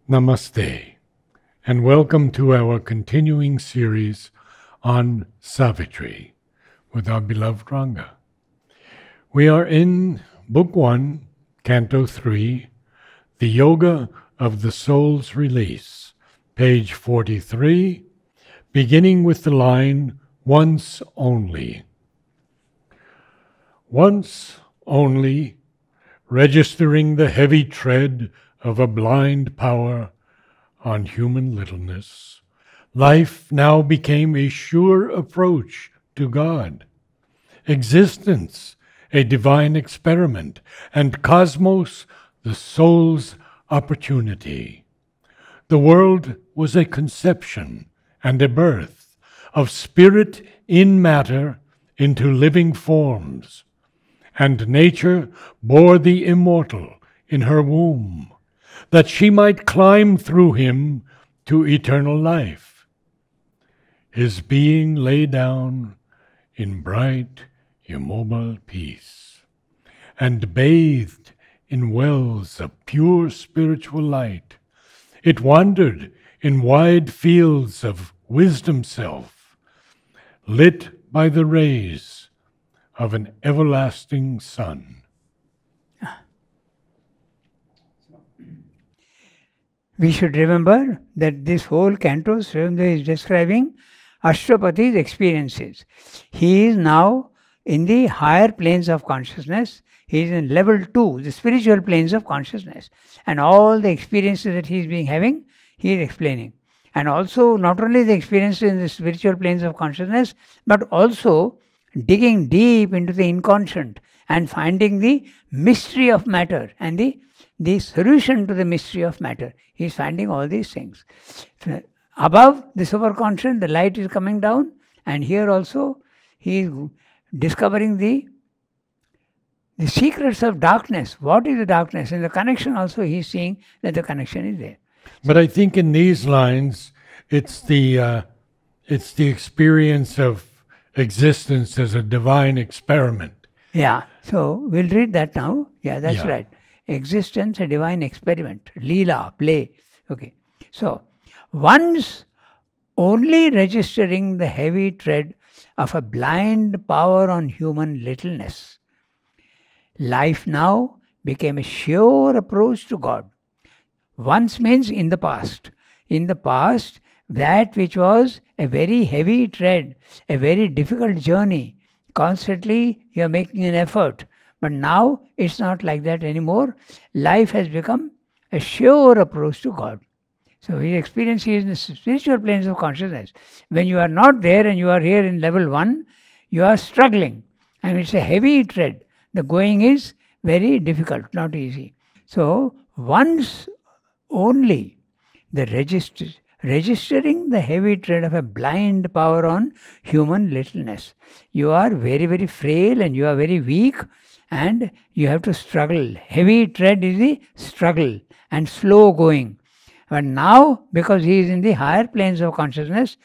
Namaste, and welcome to our continuing series on Savitri with our beloved Ranga. We are in Book 1, Canto 3, The Yoga of the Soul's Release, page 43, beginning with the line, Once Only. Once only, registering the heavy tread of a blind power on human littleness, life now became a sure approach to God, existence a divine experiment, and cosmos the soul's opportunity. The world was a conception and a birth of spirit in matter into living forms, and nature bore the immortal in her womb, that she might climb through him to eternal life. His being lay down in bright, immobile peace, and bathed in wells of pure spiritual light. It wandered in wide fields of wisdom self, lit by the rays of an everlasting sun. We should remember that this whole canto is describing Ashrapati's experiences. He is now in the higher planes of consciousness. He is in level 2, the spiritual planes of consciousness. And all the experiences that he is having, he is explaining. And also, not only the experiences in the spiritual planes of consciousness, but also digging deep into the inconscient and finding the mystery of matter and the solution to the mystery of matter. He is finding all these things. Above the superconscious, the light is coming down, and here also he is discovering the secrets of darkness. What is the darkness? In the connection also he is seeing that the connection is there. But I think in these lines, it's the experience of existence as a divine experiment. Yeah, so we'll read that now. Yeah, that's right. Existence, a divine experiment. Leela, play. Okay. So, once only registering the heavy tread of a blind power on human littleness, life now became a sure approach to God. Once means in the past. In the past, that which was a very heavy tread, a very difficult journey, constantly you are making an effort. But now it's not like that anymore. Life has become a sure approach to God. So his experience is in the spiritual planes of consciousness. When you are not there and you are here in level 1, you are struggling. And it's a heavy tread. The going is very difficult, not easy. So once only the registering the heavy tread of a blind power on human littleness. You are very, very frail and you are very weak. And you have to struggle. Heavy tread is the struggle and slow going. But now, because he is in the higher planes of consciousness,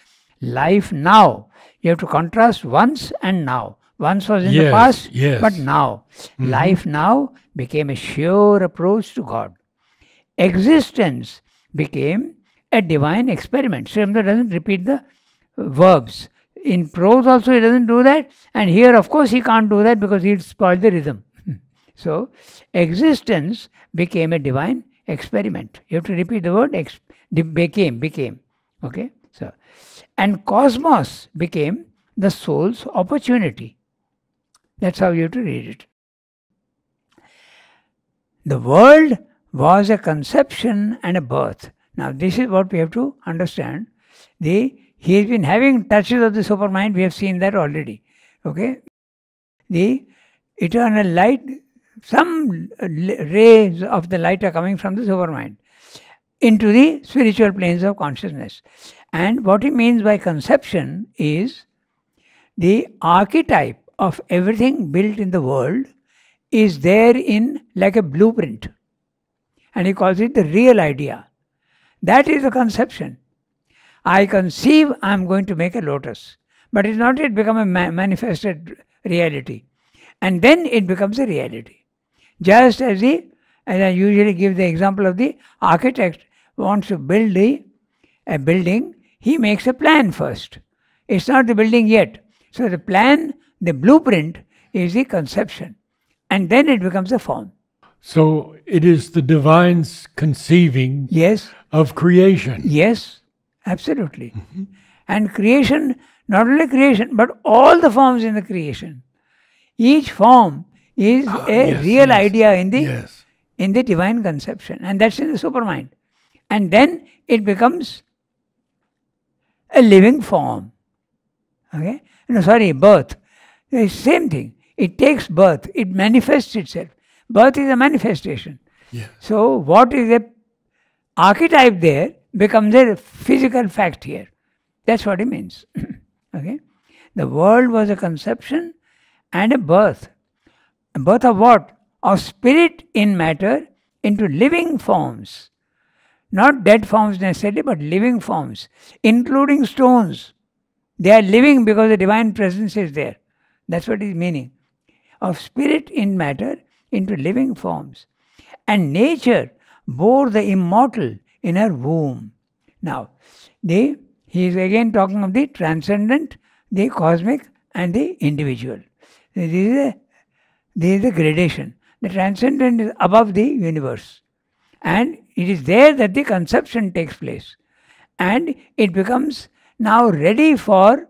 life now, you have to contrast once and now. Once was in the past, but now. Life now became a sure approach to God. Existence became a divine experiment. Srimda doesn't repeat the verbs. In prose also he doesn't do that, and here of course he can't do that because he'll spoil the rhythm. So, existence became a divine experiment. You have to repeat the word became. Okay? So, and cosmos became the soul's opportunity. That's how you have to read it. The world was a conception and a birth. Now this is what we have to understand. He has been having touches of the supermind. We have seen that already. Okay? The eternal light, some rays of the light are coming from the supermind into the spiritual planes of consciousness. And what he means by conception is the archetype of everything built in the world is there in like a blueprint. And he calls it the real idea. That is the conception. I conceive I am going to make a lotus, but it's not yet become a manifested reality. And then it becomes a reality. Just as I usually give the example of the architect wants to build a building, he makes a plan first. It's not the building yet. So the plan, the blueprint, is the conception. And then it becomes a form. So it is the divine's conceiving Yes. of creation. Yes, absolutely. And creation, not only creation, but all the forms in the creation. Each form is a real idea in the divine conception. And that's in the supermind. And then it becomes a living form. Okay? No, sorry, birth. It's the same thing. It takes birth. It manifests itself. Birth is a manifestation. Yes. So what is a archetype there becomes a physical fact here. That's what it means. Okay? The world was a conception and a birth. A birth of what? Of spirit in matter into living forms. Not dead forms necessarily, but living forms, including stones. They are living because the divine presence is there. That's what is meaning. Of spirit in matter into living forms. And nature bore the immortal in her womb. Now, he is again talking of the transcendent, the cosmic, and the individual. This is the gradation. The transcendent is above the universe. And it is there that the conception takes place. And it becomes now ready for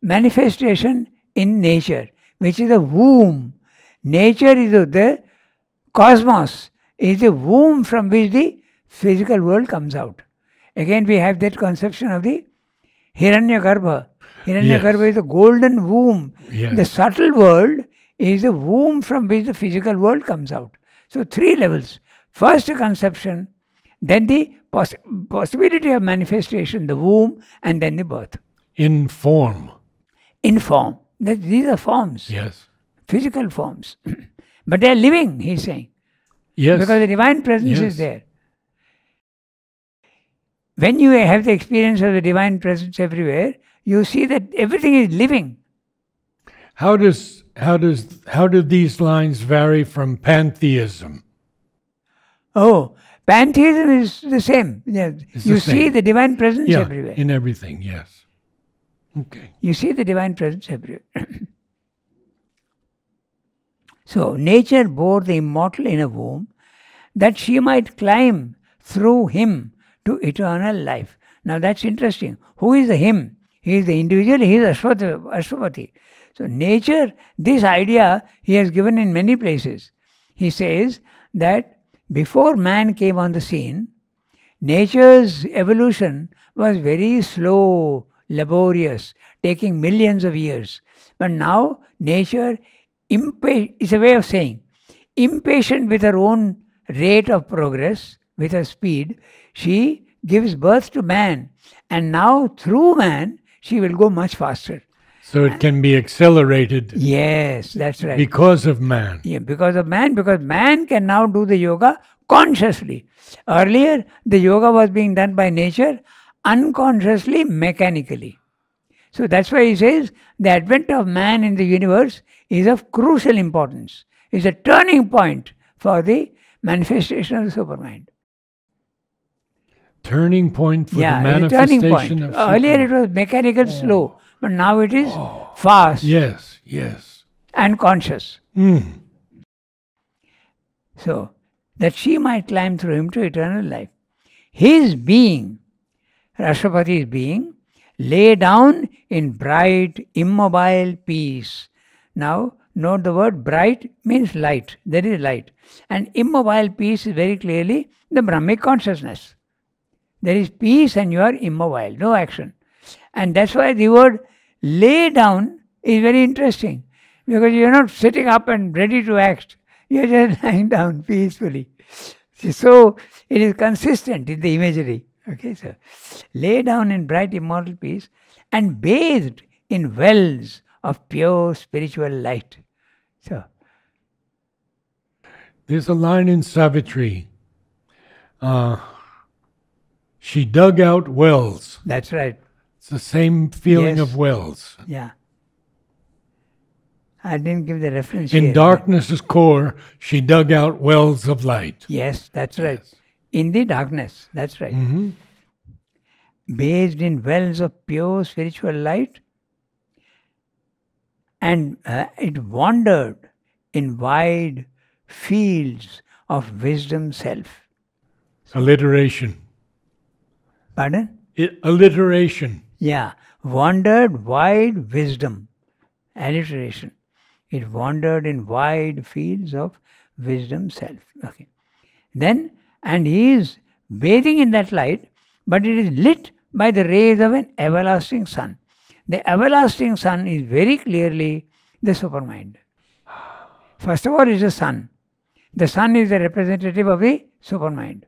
manifestation in nature, which is the womb. Nature is the cosmos, is the womb from which the physical world comes out. Again, we have that conception of the Hiranyagarbha. Hiranyagarbha is the golden womb. Yes. The subtle world is the womb from which the physical world comes out. So, three levels. First, the conception, then the possibility of manifestation, the womb, and then the birth. In form. In form. These are forms. Yes. Physical forms. But they are living, he's saying. Yes. Because the divine presence is there. When you have the experience of the divine presence everywhere, you see that everything is living. How do these lines vary from pantheism? Oh, pantheism is the same. Yeah. You see the divine presence everywhere. In everything, yes. Okay. You see the divine presence everywhere. So, nature bore the immortal in a womb that she might climb through him to eternal life. Now, that's interesting. Who is the him? He is the individual, he is Ashwapati. So, nature, this idea he has given in many places. He says that before man came on the scene, nature's evolution was very slow, laborious, taking millions of years. But now, nature is a way of saying, impatient with her own rate of progress, with her speed, she gives birth to man. And now, through man, she will go much faster. So it can be accelerated. Yes, that's right. Because of man. Yeah, because man can now do the yoga consciously. Earlier, the yoga was being done by nature unconsciously, mechanically. So that's why he says the advent of man in the universe is of crucial importance. It's a turning point for the manifestation of the supermind. Turning point for the manifestation turning point. of Earlier it was mechanical, slow, but now it is fast. Yes, yes. And conscious. Mm. So, that she might climb through him to eternal life. His being, Rashtrapati's being, lay down in bright, immobile peace. Now, note the word bright means light. There is light. And immobile peace is very clearly the Brahmic consciousness. There is peace and you are immobile, no action. And that's why the word lay down is very interesting. Because you are not sitting up and ready to act. You are just lying down peacefully. So, it is consistent in the imagery. Okay, so lay down in bright immortal peace and bathed in wells of pure spiritual light. So, there's a line in Savitri. She dug out wells. That's right. It's the same feeling of wells. Yeah. I didn't give the reference In here, darkness's core, she dug out wells of light. Yes, that's right. Yes. in the darkness. That's right. Bathed in wells of pure spiritual light, and it wandered in wide fields of wisdom self. Alliteration. Pardon? Alliteration. Yeah. Wandered wide wisdom. Alliteration. It wandered in wide fields of wisdom self. Okay. Then, and he is bathing in that light, but it is lit by the rays of an everlasting sun. The everlasting sun is very clearly the supermind. First of all, is the sun. The sun is the representative of the supermind.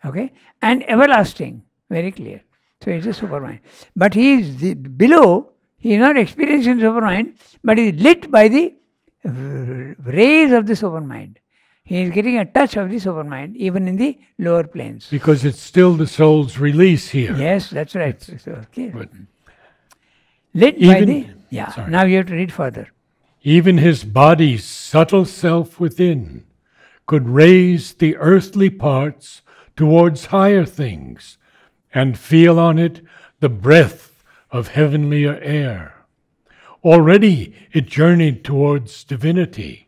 Okay? And everlasting, very clear. So it's a supermind. But he is below, he is not experiencing supermind, but he is lit by the rays of the supermind. He is getting a touch of the supermind, even in the lower planes. Because it's still the soul's release here. Yes, that's right. So, okay. Lit by the... Yeah, sorry. Now you have to read further. Even his body's subtle self within could raise the earthly parts towards higher things and feel on it the breath of heavenlier air. Already it journeyed towards divinity,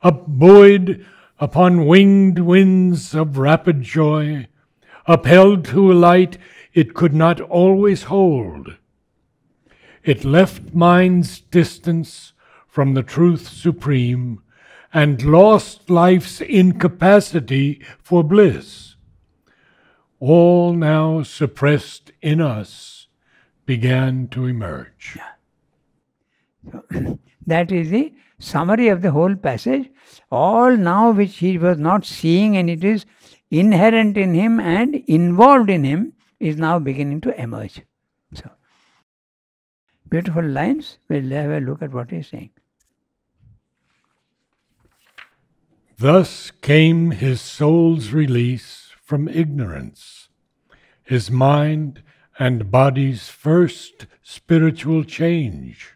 upbuoyed upon winged winds of rapid joy, upheld to a light it could not always hold. It left mind's distance from the truth supreme and lost life's incapacity for bliss. All now suppressed in us began to emerge. So, that is the summary of the whole passage. All now which he was not seeing, and it is inherent in him and involved in him, is now beginning to emerge. So, beautiful lines. We'll have a look at what he's saying. Thus came his soul's release from ignorance, his mind and body's first spiritual change.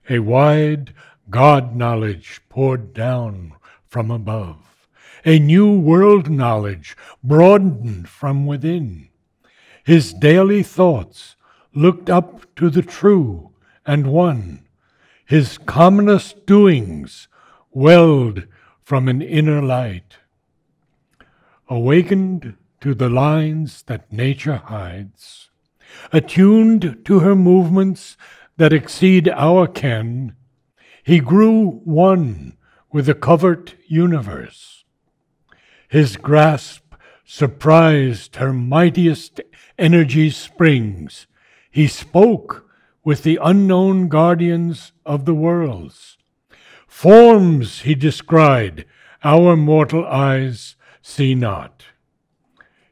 A wide God knowledge poured down from above, a new world knowledge broadened from within. His daily thoughts looked up to the true and one. His commonest doings welled from an inner light. Awakened to the lines that nature hides, attuned to her movements that exceed our ken, he grew one with the covert universe. His grasp surprised her mightiest energy springs. He spoke with the unknown guardians of the worlds. Forms he descried, our mortal eyes see not.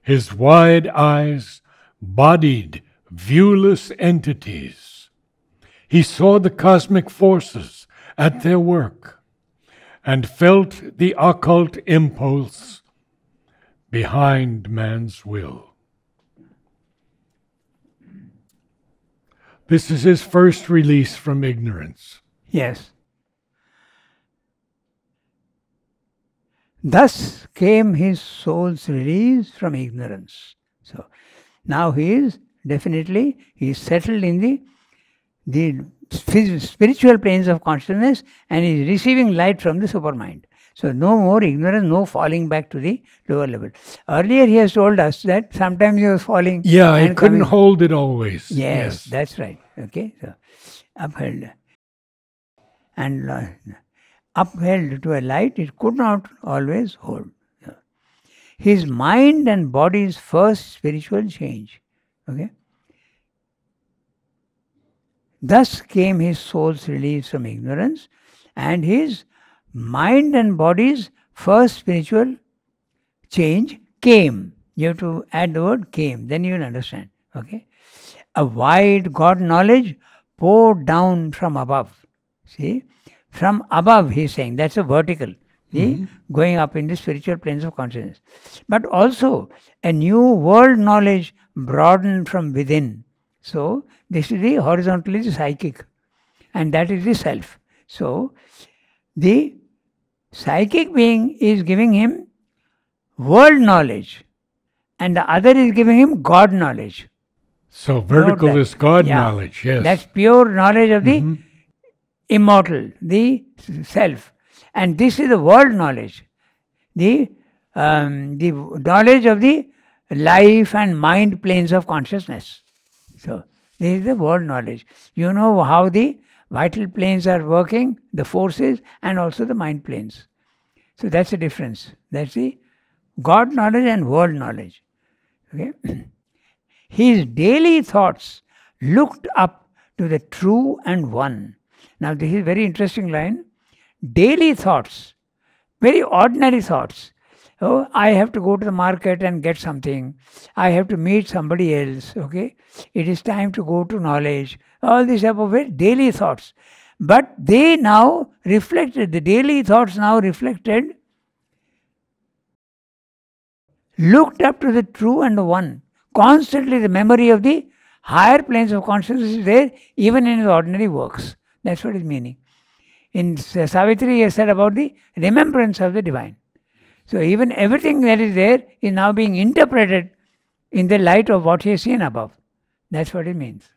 His wide eyes bodied viewless entities. He saw the cosmic forces at their work and felt the occult impulse behind man's will. This is his first release from ignorance. Yes. Thus came his soul's release from ignorance. So now he is definitely, he is settled in the spiritual planes of consciousness, and he is receiving light from the supermind. So no more ignorance, no falling back to the lower level. Earlier he has told us that sometimes he was falling. Yeah, he couldn't hold it always. Yes, that's right. Okay, so upheld. And upheld to a light it could not always hold. His mind and body's first spiritual change. Okay. Thus came his soul's release from ignorance, and his mind and body's first spiritual change came. You have to add the word came, then you will understand. Okay. A wide God knowledge poured down from above. See? From above, he is saying, that's a vertical. See? Going up in the spiritual planes of consciousness. But also, a new world knowledge broadened from within. So, this is the horizontally the psychic. And that is the self. So, the psychic being is giving him world knowledge, and the other is giving him God knowledge. So vertical is God Yeah. knowledge, yes. That's pure knowledge of the immortal, the self. And this is the world knowledge, the knowledge of the life and mind planes of consciousness. So this is the world knowledge. You know how the vital planes are working, the forces, and also the mind planes. So that's the difference. That's the God knowledge and world knowledge. Okay? His daily thoughts looked up to the true and one. Now this is a very interesting line. Daily thoughts, very ordinary thoughts. Oh, I have to go to the market and get something. I have to meet somebody else. Okay, it is time to go to knowledge. All these type of very daily thoughts. But they now reflected, the daily thoughts now reflected, looked up to the true and the one. Constantly the memory of the higher planes of consciousness is there even in his ordinary works. That's what is meaning. In Savitri he has said about the remembrance of the divine. So even everything that is there is now being interpreted in the light of what he has seen above. That's what it means.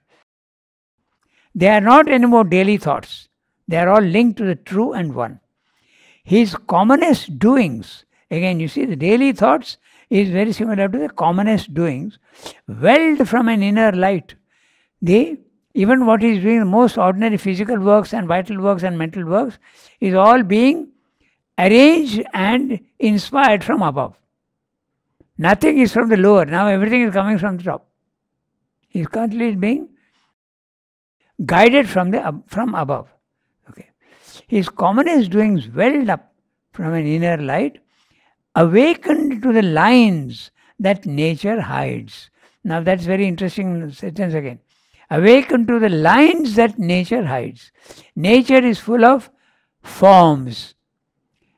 They are not anymore daily thoughts. They are all linked to the true and one. His commonest doings, again you see the daily thoughts is very similar to the commonest doings, welled from an inner light. Even what he is doing, the most ordinary physical works and vital works and mental works, is all being arranged and inspired from above. Nothing is from the lower. Now everything is coming from the top. He is constantly being guided from above. Okay. His commonest doings welled up from an inner light, awakened to the lines that nature hides. Now that's very interesting sentence again. Awakened to the lines that nature hides. Nature is full of forms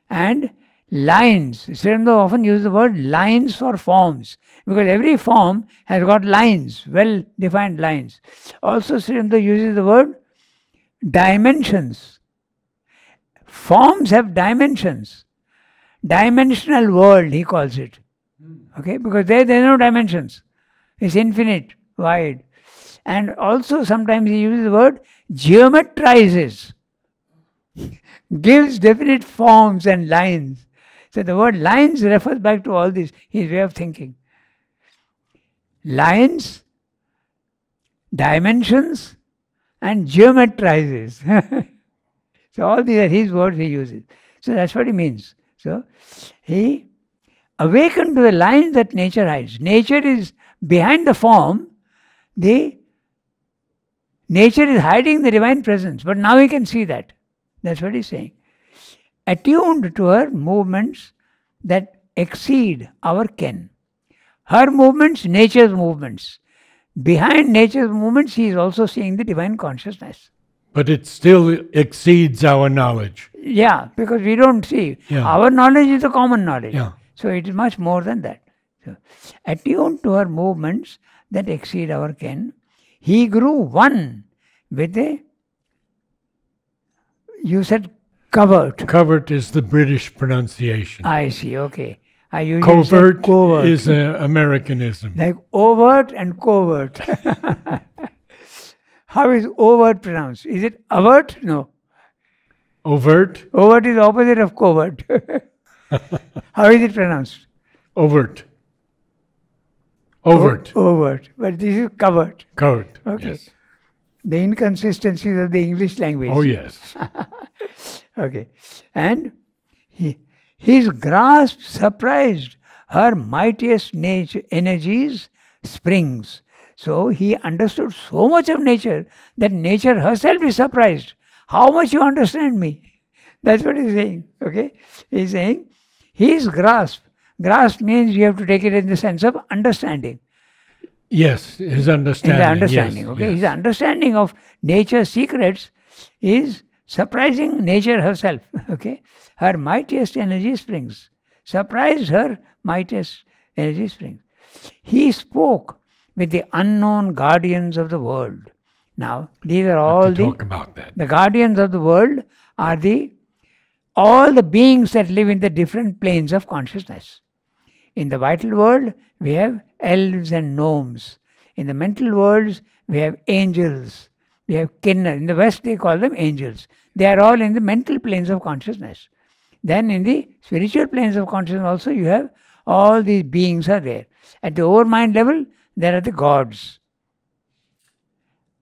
and lines. Sri Aurobindo often uses the word lines for forms, because every form has got lines, well defined lines. Also Sri Aurobindo uses the word dimensions. Forms have dimensions. Dimensional world he calls it. Okay, because there are no dimensions. It's infinite, wide. And also sometimes he uses the word geometrizes. Gives definite forms and lines. So the word lines refers back to all this, his way of thinking. Lines, dimensions, and geometrizes. So all these are his words he uses. So that's what he means. So he awakened to the lines that nature hides. Nature is behind the form. Nature is hiding the divine presence. But now he can see that. That's what he's saying. Attuned to her movements that exceed our ken. Her movements, nature's movements. Behind nature's movements, he is also seeing the divine consciousness. But it still exceeds our knowledge. Yeah, because we don't see. Yeah. Our knowledge is the common knowledge. Yeah. So it is much more than that. So, attuned to her movements that exceed our ken, he grew one with you said covert. Covert is the British pronunciation. I see, okay. I usually Covert covert is an Americanism. like overt and covert. How is overt pronounced? Is it avert? No. Overt? Overt is the opposite of covert. How is it pronounced? Overt. Overt. Overt. But this is covert. Covert. Okay. Yes. The inconsistencies of the English language. Oh, yes. Okay. And his grasp surprised her mightiest energies, springs. So he understood so much of nature that nature herself is surprised. How much you understand me? That's what he's saying. Okay? He's saying his grasp. Grasp means you have to take it in the sense of understanding. Yes, his understanding. In the understanding, yes, okay? Yes. His understanding of nature's secrets is surprising nature herself, okay? Her mightiest energy springs. Surprised her mightiest energy springs. He spoke with the unknown guardians of the world. Now, these are all talk about that. The guardians of the world are all the beings that live in the different planes of consciousness. In the vital world, we have elves and gnomes. In the mental worlds, we have angels. We have kinnar. In the West, they call them angels. They are all in the mental planes of consciousness. Then in the spiritual planes of consciousness also, you have all these beings are there. At the overmind level, there are the gods.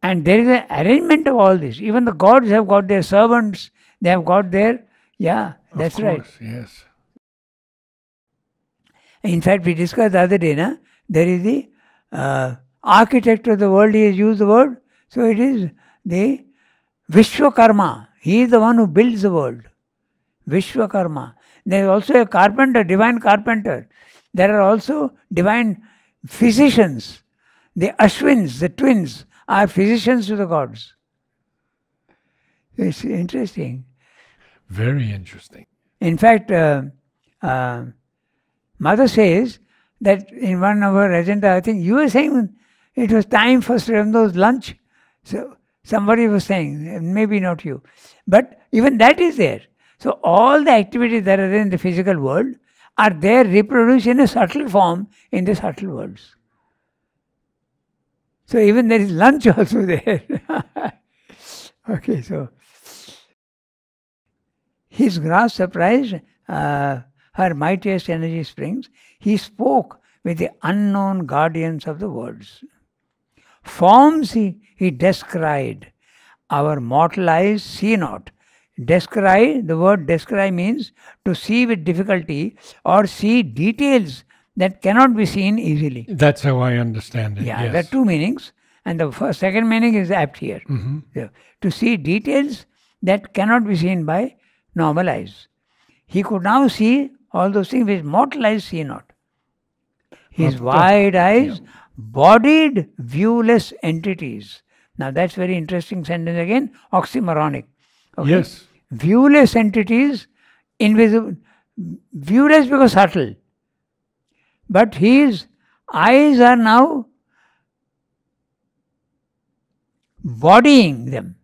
And there is an arrangement of all this. Even the gods have got their servants. They have got their... Yeah, that's of course, right. Yes. In fact, we discussed the other day, there is the architect of the world, he has used the word. So it is the Vishwakarma. He is the one who builds the world. Vishwakarma. There is also a carpenter, divine carpenter. There are also divine physicians. The Ashwins, the twins, are physicians to the gods. It's interesting. Very interesting. In fact, Mother says that in one of her agenda, I think you were saying it was time for Srimdo's lunch. So somebody was saying, maybe not you. But even that is there. So all the activities that are there in the physical world are there reproduced in a subtle form in the subtle worlds. So even there is lunch also there. Okay, so his grasp surprised her mightiest energy springs. He spoke with the unknown guardians of the worlds. Forms he descried. Our mortal eyes see not. Descry, the word descry means to see with difficulty or see details that cannot be seen easily. That's how I understand it. Yeah, yes. there are two meanings. And the second meaning is apt here. Yeah. To see details that cannot be seen by normal eyes. He could now see all those things which mortal eyes see not. His wide eyes bodied viewless entities. Now that's very interesting sentence again, oxymoronic. Okay? Yes. Viewless entities, invisible, viewless because subtle. But his eyes are now bodying them,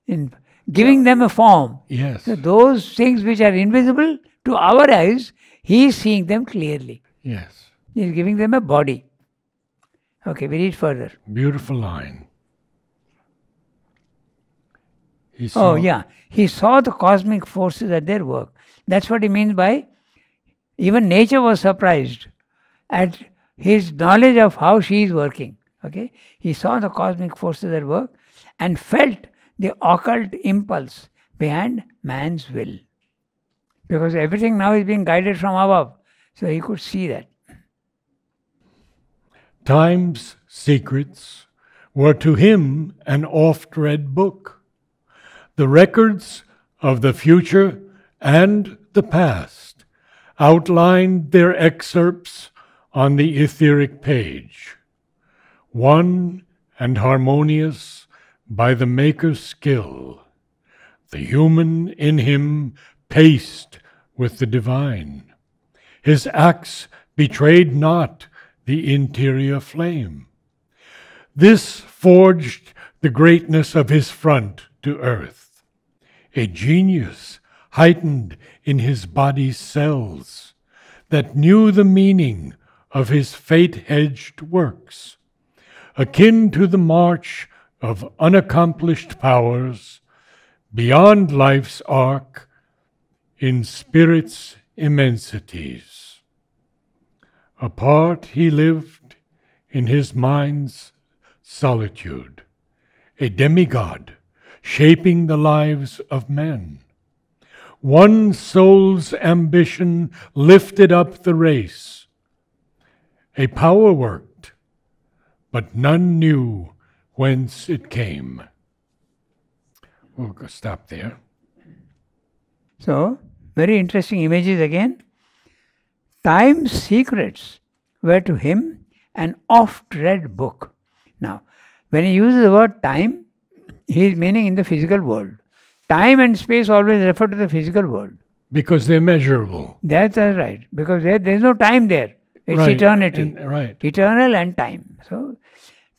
in giving them a form. Yes. So those things which are invisible to our eyes, he is seeing them clearly. Yes. He is giving them a body. Okay, we read further. Beautiful line. He saw the cosmic forces at their work. That's what he means by, even nature was surprised at his knowledge of how she is working. Okay, he saw the cosmic forces at work and felt the occult impulse behind man's will. Because everything now is being guided from above. So he could see that. Time's secrets were to him an oft-read book. The records of the future and the past outlined their excerpts on the etheric page, one and harmonious by the Maker's skill, the human in him paced with the divine. His acts betrayed not the interior flame. This forged the greatness of his front to earth, a genius heightened in his body's cells that knew the meaning of his fate-hedged works, akin to the march of unaccomplished powers beyond life's arc in spirit's immensities. Apart he lived in his mind's solitude, a demigod shaping the lives of men. One soul's ambition lifted up the race. A power worked, but none knew whence it came. We'll stop there. So, very interesting images again. Time's secrets were to him an oft-read book. Now, when he uses the word time, he is meaning in the physical world. Time and space always refer to the physical world. Because they're measurable. That's right. Because there's no time there. It's right. eternity. Right. Eternal and time. So,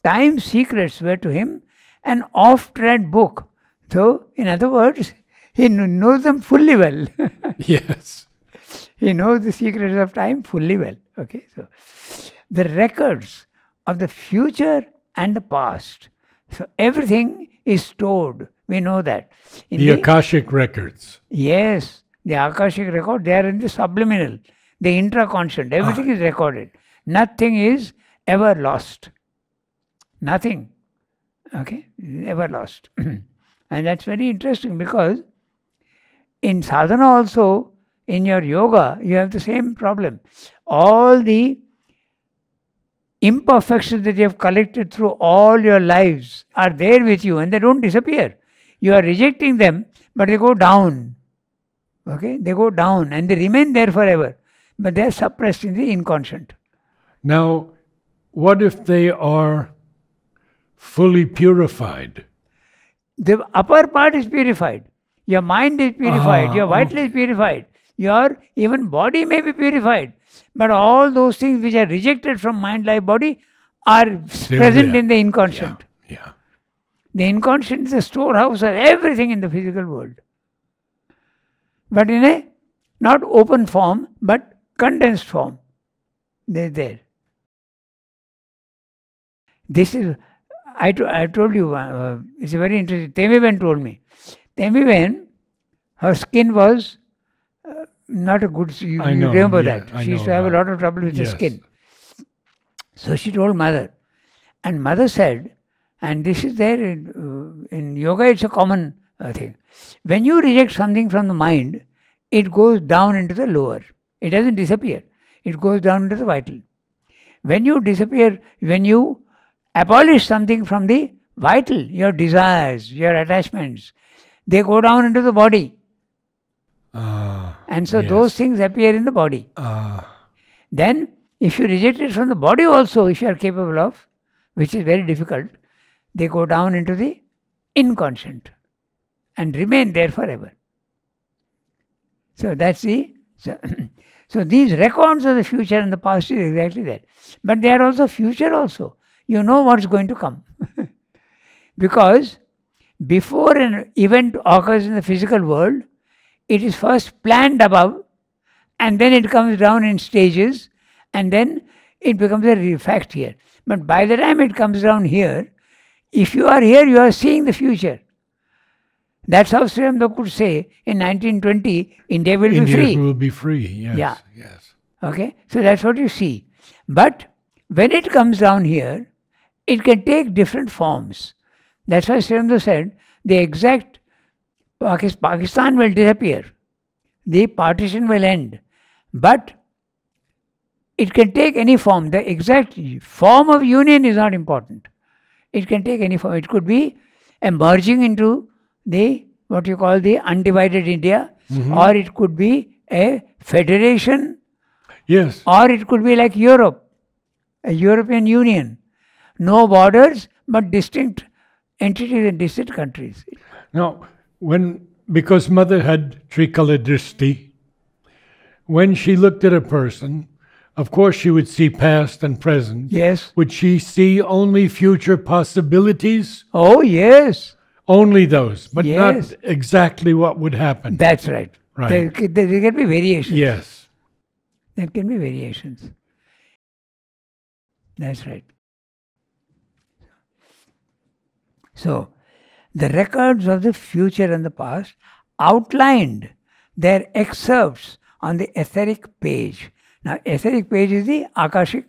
time's secrets were to him an oft-read book. So, in other words, he knows them fully well. Yes. He knows the secrets of time fully well. Okay, so the records of the future and the past. So everything is stored. We know that. In The Akashic records. Yes, the Akashic record, they are in the subliminal, the intraconscient. Everything is recorded. Nothing is ever lost. Nothing. Okay, ever lost. And that's very interesting because in sadhana also, in your yoga, you have the same problem. All the imperfections that you have collected through all your lives are there with you and they don't disappear. You are rejecting them, but they go down. Okay, they go down and they remain there forever, but they are suppressed in the inconscient. Now, what if they are fully purified? The upper part is purified. Your mind is purified. Your vital is purified. Your even body may be purified. But all those things which are rejected from mind, life, body are Still present there. in the inconscient. Yeah. The inconscient is the storehouse of everything in the physical world. But in a not open form, but condensed form. They're there. This is, I told you, it's a very interesting. Temiben told me. Temiben, her skin was not a good, you remember that. She used to have a lot of trouble with the skin. So she told mother. And mother said, and this is there in yoga, it's a common thing. When you reject something from the mind, it goes down into the lower. It doesn't disappear. It goes down into the vital. When you disappear, when you abolish something from the vital, your desires, your attachments, they go down into the body. And so those things appear in the body. Then, if you reject it from the body also, if you are capable of, which is very difficult, they go down into the inconscient and remain there forever. So that's the... So these records of the future and the past is exactly that. But they are also future also. You know what's going to come. Because before an event occurs in the physical world, it is first planned above and then it comes down in stages and then it becomes a fact here. But by the time it comes down here, if you are here, you are seeing the future. That's how Sri Aurobindo could say in 1920, India will be free. India will be free, yes. Yeah. Yes. Okay, so that's what you see. But when it comes down here, it can take different forms. That's why Sri Aurobindo said, the exact Pakistan will disappear. The partition will end. But it can take any form. The exact form of union is not important. It can take any form. It could be a merging into the, what you call the undivided India, or it could be a federation, Yes. or it could be like Europe, a European Union. No borders, but distinct entities and distinct countries. Now, because Mother had Trikala Drishti, when she looked at a person, of course she would see past and present. Yes. Would she see only future possibilities? Oh, yes. Only those, but Yes. not exactly what would happen. That's right. Right. There can be variations. Yes. There can be variations. That's right. So, the records of the future and the past outlined their excerpts on the etheric page. Now, etheric page is the Akashic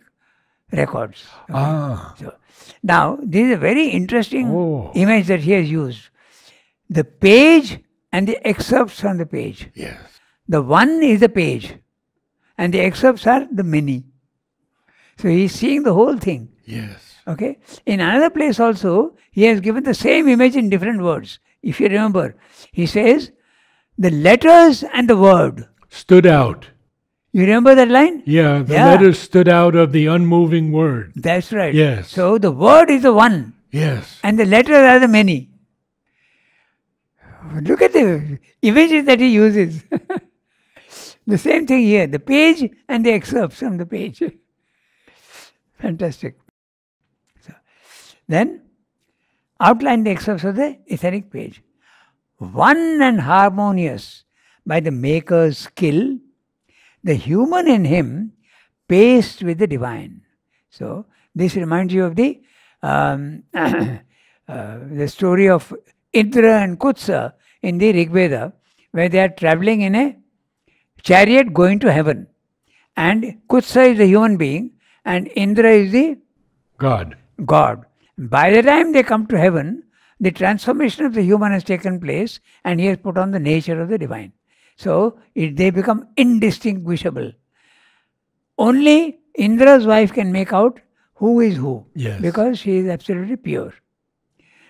records. Okay? So, now, this is a very interesting image that he has used. The page and the excerpts from the page. Yes. The one is the page and the excerpts are the many. So, he is seeing the whole thing. Yes. Okay. In another place also, he has given the same image in different words. If you remember, he says, the letters and the word stood out. You remember that line? Yeah, the letters stood out of the unmoving word. That's right. Yes. So the word is the one. Yes. And the letters are the many. Look at the images that he uses. The same thing here, the page and the excerpts from the page. Fantastic. So, then, outline the excerpts of the etheric page. One and harmonious by the maker's skill, the human in him paced with the divine. So this reminds you of the story of Indra and Kutsa in the Rig Veda, where they are traveling in a chariot going to heaven. And Kutsa is a human being and Indra is the God. By the time they come to heaven, the transformation of the human has taken place and he has put on the nature of the divine. So they become indistinguishable. Only Indra's wife can make out who is who, because she is absolutely pure.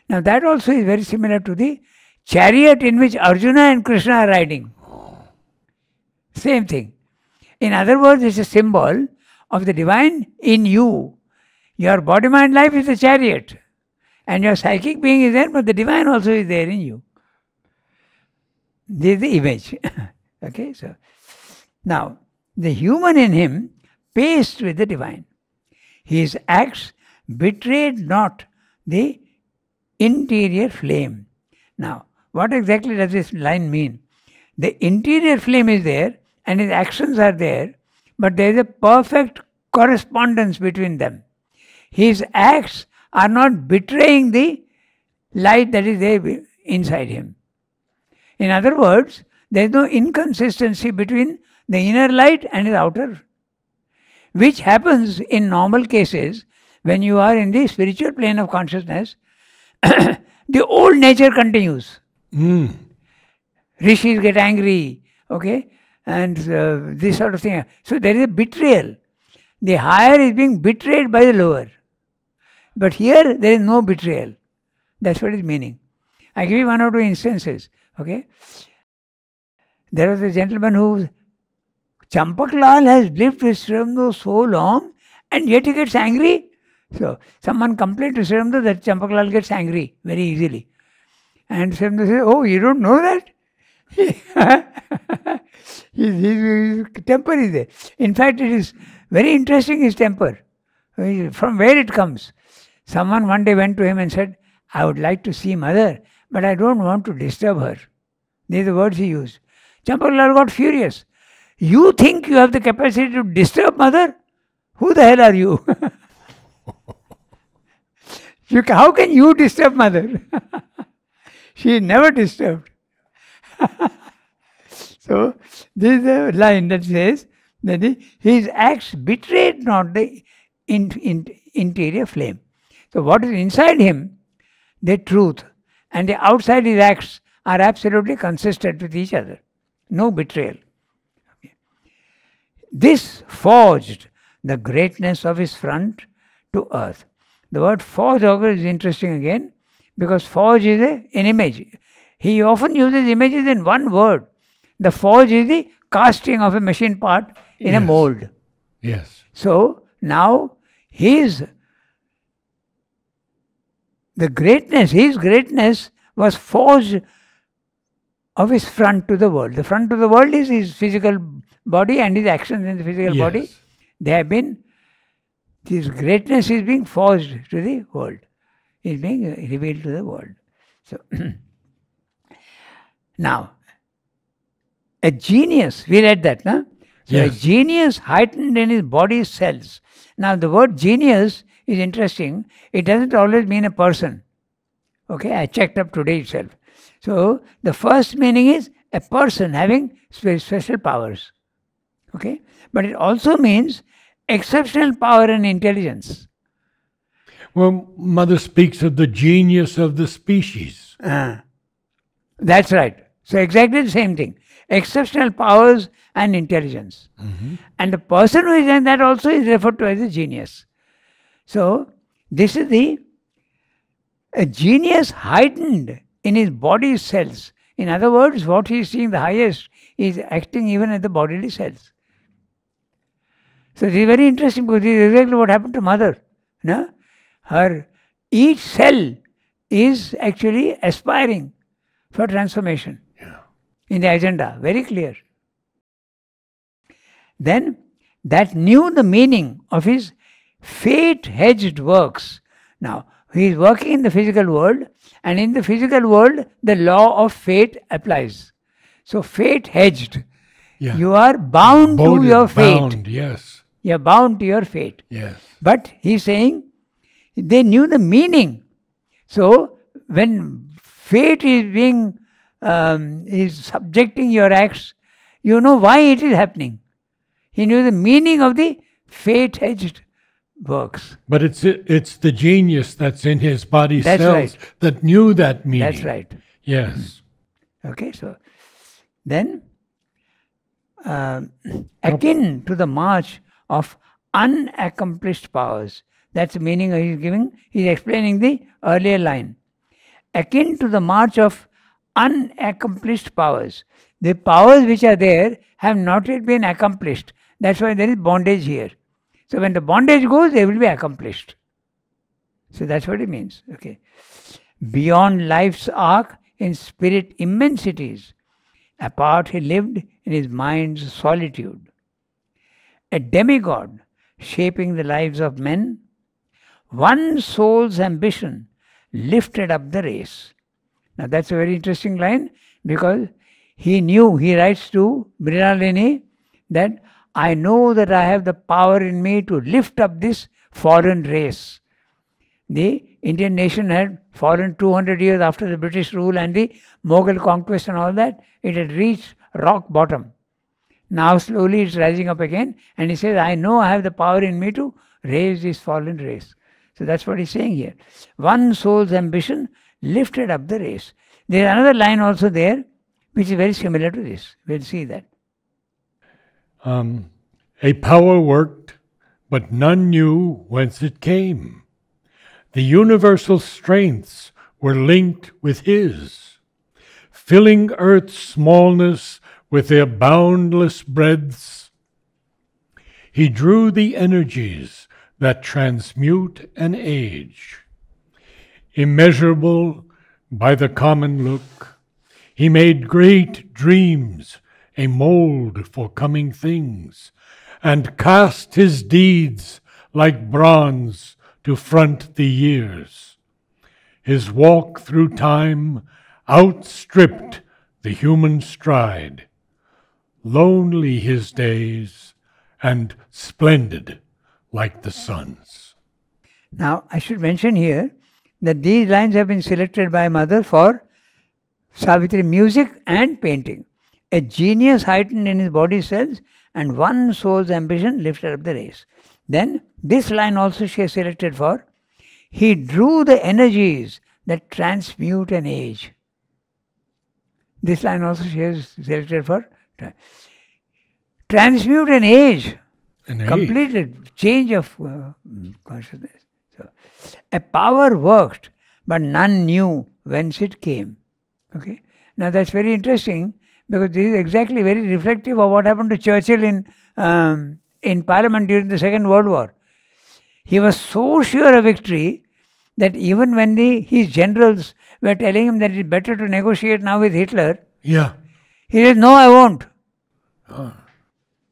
Now that also is very similar to the chariot in which Arjuna and Krishna are riding. Same thing. In other words, it's a symbol of the divine in you. Your body, mind, life is a chariot. And your psychic being is there, but the divine also is there in you. This is the image. Okay, so now the human in him paced with the divine. His acts betrayed not the interior flame. Now, what exactly does this line mean? The interior flame is there and his actions are there, but there is a perfect correspondence between them. His acts are not betraying the light that is there inside him. In other words, there is no inconsistency between the inner light and his outer, which happens in normal cases when you are in the spiritual plane of consciousness. The old nature continues. Rishis get angry, okay, and this sort of thing. So there is a betrayal. The higher is being betrayed by the lower. But here there is no betrayal. That's what it's meaning. I give you one or two instances. Okay, there was a gentleman who, Champak Lal has lived with Sri Aurobindo so long and yet he gets angry. So someone complained to Sri Aurobindo that Champak Lal gets angry very easily. And Sri Aurobindo says, oh, you don't know that? His temper is there. In fact, it is very interesting, his temper. From where it comes. Someone one day went to him and said, I would like to see mother, but I don't want to disturb her. These are the words he used. Champak Lal got furious. You think you have the capacity to disturb mother? Who the hell are you? How can you disturb mother? She is never disturbed. So, this is a line that says that his acts betrayed not the interior flame. So, what is inside him, the truth, and the outside his acts are absolutely consistent with each other. No betrayal. Okay. This forged the greatness of his front to earth. The word forge is interesting again, because forge is an image. He often uses images in one word. The forge is the casting of a machine part in a mold. Yes. So now his greatness was forged of his front to the world. The front to the world is his physical body and his actions in the physical body. They have been, his greatness is being forged to the world. Is being revealed to the world. So now, a genius, we read that, no? So a genius heightened in his body's cells. Now the word genius is interesting. It doesn't always mean a person. Okay, I checked up today itself. So the first meaning is a person having special powers. Okay, but it also means exceptional power and intelligence. Well, Mother speaks of the genius of the species. That's right. So exactly the same thing. Exceptional powers and intelligence. And the person who is in that also is referred to as a genius. So this is a genius heightened in his body cells. In other words, what he is seeing the highest is acting even at the bodily cells. So this is very interesting, because this is exactly what happened to mother. No? Each cell is actually aspiring for transformation in the agenda, very clear. Then that knew the meaning of his fate-hedged works. Now, he is working in the physical world, and in the physical world, the law of fate applies. So, fate-hedged. You are bound to your fate. Yes. You're bound to your fate. Yes. But he's saying they knew the meaning. So when fate is being is subjecting your acts, you know why it is happening. He knew the meaning of the fate-hedged works. But it's the genius that's in his body That's cells right. that knew that meaning. That's right. Yes. Okay, so then akin to the march of unaccomplished powers. That's the meaning he's giving. He's explaining the earlier line. Akin to the march of unaccomplished powers. The powers which are there have not yet been accomplished. That's why there is bondage here. So when the bondage goes, they will be accomplished. So that's what it means. Okay. Beyond life's arc in spirit immensities, apart he lived in his mind's solitude. A demigod shaping the lives of men, one soul's ambition lifted up the race. Now that's a very interesting line because he knew, he writes to Mrinalini that I know that I have the power in me to lift up this fallen race. The Indian nation had fallen 200 years after the British rule and the Mughal conquest and all that. It had reached rock bottom. Now slowly it's rising up again, and he says, I know I have the power in me to raise this fallen race. So that's what he's saying here. One soul's ambition lifted up the race. There is another line also there which is very similar to this. We'll see that. A power worked, but none knew whence it came. The universal strengths were linked with his, filling earth's smallness with their boundless breadths. He drew the energies that transmute an age. Immeasurable by the common look, he made great dreams a mold for coming things, and cast his deeds like bronze to front the years. His walk through time outstripped the human stride. Lonely his days, and splendid like the sun's. Now, I should mention here that these lines have been selected by Mother for Savitri music and painting. A genius heightened in his body cells, and one soul's ambition lifted up the race. Then, this line also she has selected for, he drew the energies that transmute an age. This line also she has selected for transmute an age. Completed change of consciousness. So, a power worked, but none knew whence it came. Okay. Now that's very interesting because this is exactly very reflective of what happened to Churchill in Parliament during the Second World War. He was so sure of victory that even when his generals were telling him that it's better to negotiate now with Hitler, he said, no, I won't.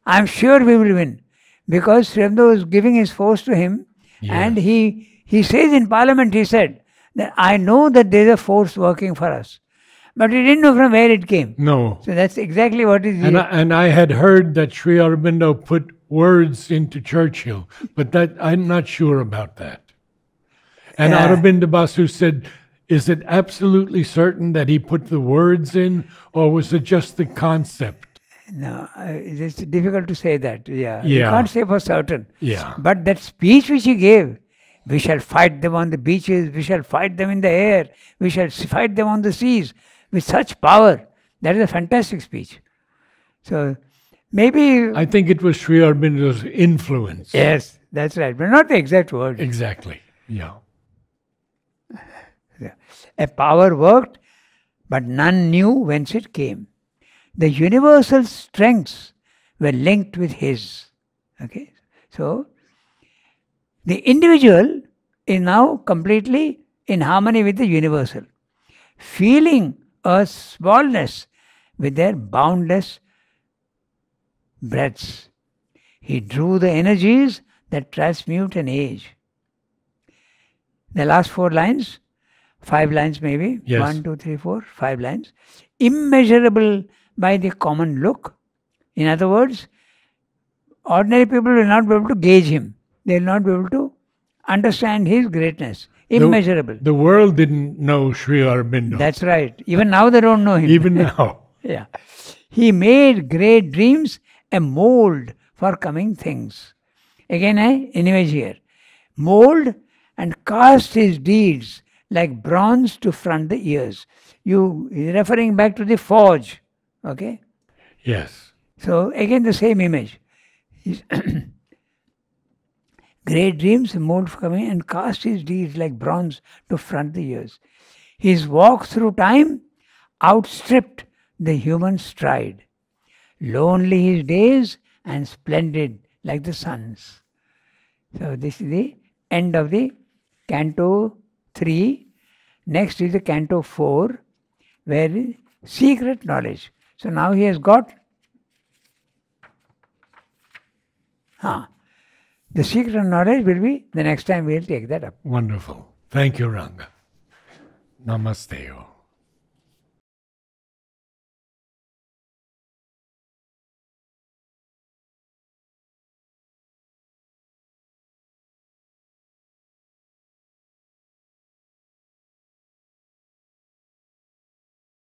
I'm sure we will win. Because Sri Aurobindo was giving his force to him, and he says in Parliament, he said, that I know that there is a force working for us. But we didn't know from where it came. No. So that's exactly what is and I had heard that Sri Aurobindo put words into Churchill, but that I'm not sure about that. And Aurobindo Basu said, is it absolutely certain that he put the words in, or was it just the concept? No, it's difficult to say that. You can't say for certain. But that speech which he gave, we shall fight them on the beaches, we shall fight them in the air, we shall fight them on the seas, with such power. That is a fantastic speech. So, maybe... I think it was Sri Aurobindo's influence. Yes, that's right. But not the exact word. Exactly, yeah. A power worked, but none knew whence it came. The universal strengths were linked with his. Okay, so the individual is now completely in harmony with the universal, feeling a smallness with their boundless breadths. He drew the energies that transmute an age. The last 4 lines, 5 lines maybe, 1, 2, 3, 4, 5 lines. Immeasurable by the common look. In other words, ordinary people will not be able to gauge him. They will not be able to understand his greatness. Immeasurable. The world didn't know Sri Aurobindo. That's right. Even now they don't know him. Even now. Yeah. He made great dreams a mold for coming things. Again, an image here. Mold and cast his deeds like bronze to front the ears. You referring back to the forge. Okay? Yes. So again the same image. Great dreams mold for coming and cast his deeds like bronze to front the ears. His walk through time outstripped the human stride. Lonely his days and splendid like the sun's. So this is the end of the Canto 3. Next is the Canto 4, where is secret knowledge. So now he has got the secret knowledge will be the next time we will take that up. Wonderful. Thank you, Ranga. Namaste.